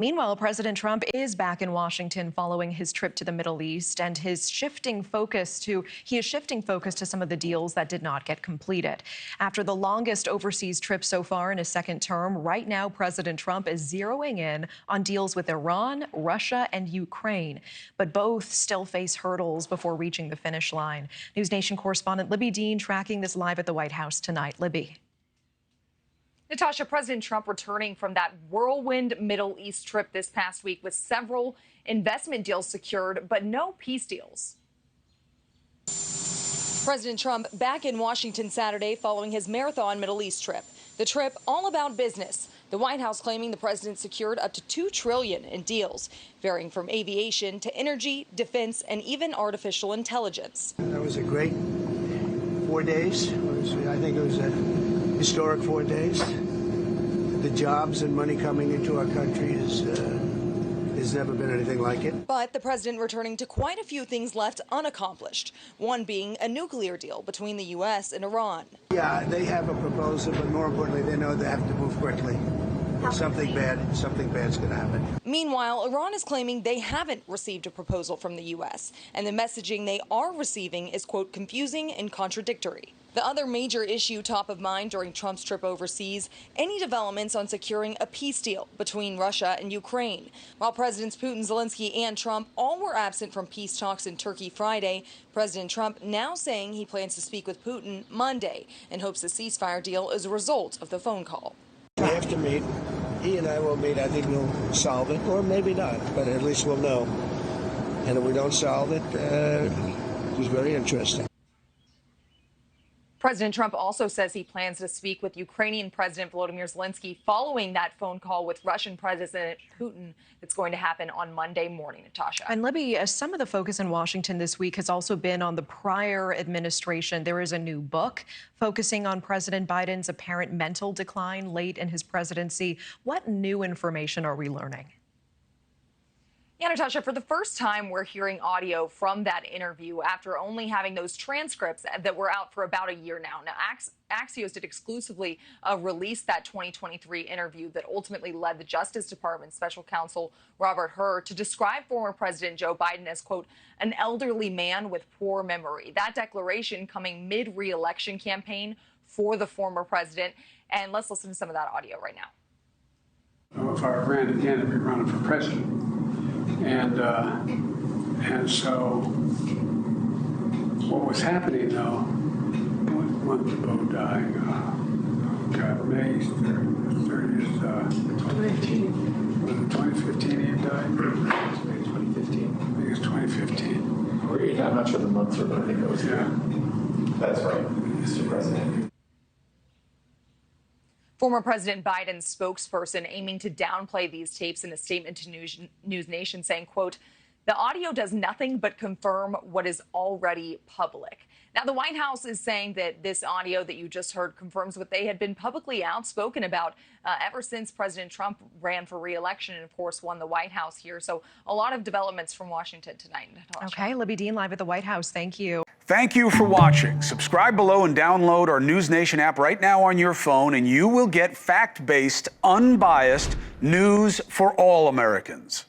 Meanwhile, President Trump is back in Washington following his trip to the Middle East, and he is shifting focus to some of the deals that did not get completed. After the longest overseas trip so far in his second term, right now President Trump is zeroing in on deals with Iran, Russia, and Ukraine. But both still face hurdles before reaching the finish line. NewsNation correspondent Libbey Dean tracking this live at the White House tonight. Libbey. Natasha, President Trump returning from that whirlwind Middle East trip this past week with several investment deals secured, but no peace deals. President Trump back in Washington Saturday following his marathon Middle East trip. The trip all about business. The White House claiming the president secured up to $2 trillion in deals, varying from aviation to energy, defense, and even artificial intelligence. That was a great 4 days. I think it was a historic 4 days. The jobs and money coming into our country has never been anything like it. But the president returning to quite a few things left unaccomplished, one being a nuclear deal between the U.S. and Iran. Yeah, they have a proposal, but more importantly, they know they have to move quickly. Something bad's going to happen. Meanwhile, Iran is claiming they haven't received a proposal from the U.S., and the messaging they are receiving is, quote, confusing and contradictory. The other major issue top of mind during Trump's trip overseas, any developments on securing a peace deal between Russia and Ukraine. While Presidents Putin, Zelensky, and Trump all were absent from peace talks in Turkey Friday, President Trump now saying he plans to speak with Putin Monday and hopes the ceasefire deal is a result of the phone call. We have to meet. He and I will meet. I think we'll solve it, or maybe not, but at least we'll know. And if we don't solve it, it's very interesting. President Trump also says he plans to speak with Ukrainian President Volodymyr Zelensky following that phone call with Russian President Putin that's going to happen on Monday morning, Natasha. And Libby, some of the focus in Washington this week has also been on the prior administration. There is a new book focusing on President Biden's apparent mental decline late in his presidency. What new information are we learning? Yeah, Natasha, for the first time, we're hearing audio from that interview after only having those transcripts that were out for about a year now. Now, Axios did exclusively release that 2023 interview that ultimately led the Justice Department special counsel Robert Hur to describe former President Joe Biden as, quote, an elderly man with poor memory. That declaration coming mid-re-election campaign for the former president. And let's listen to some of that audio right now. If I ran again, I'd be running for president. And so what was happening, though, when the boat died, May 30th, 2018. Was it 2015 he died? Maybe 2015. I think it's 2015. I'm not sure the months, but I think that was That's right, Mr. President. Former President Biden's spokesperson aiming to downplay these tapes in a statement to NewsNation saying, quote, the audio does nothing but confirm what is already public. Now, the White House is saying that this audio that you just heard confirms what they had been publicly outspoken about ever since President Trump ran for re-election and, of course, won the White House here. So a lot of developments from Washington tonight, Natasha. Okay, Libbey Dean live at the White House. Thank you. Thank you for watching. Subscribe below and download our NewsNation app right now on your phone, and you will get fact-based, unbiased news for all Americans.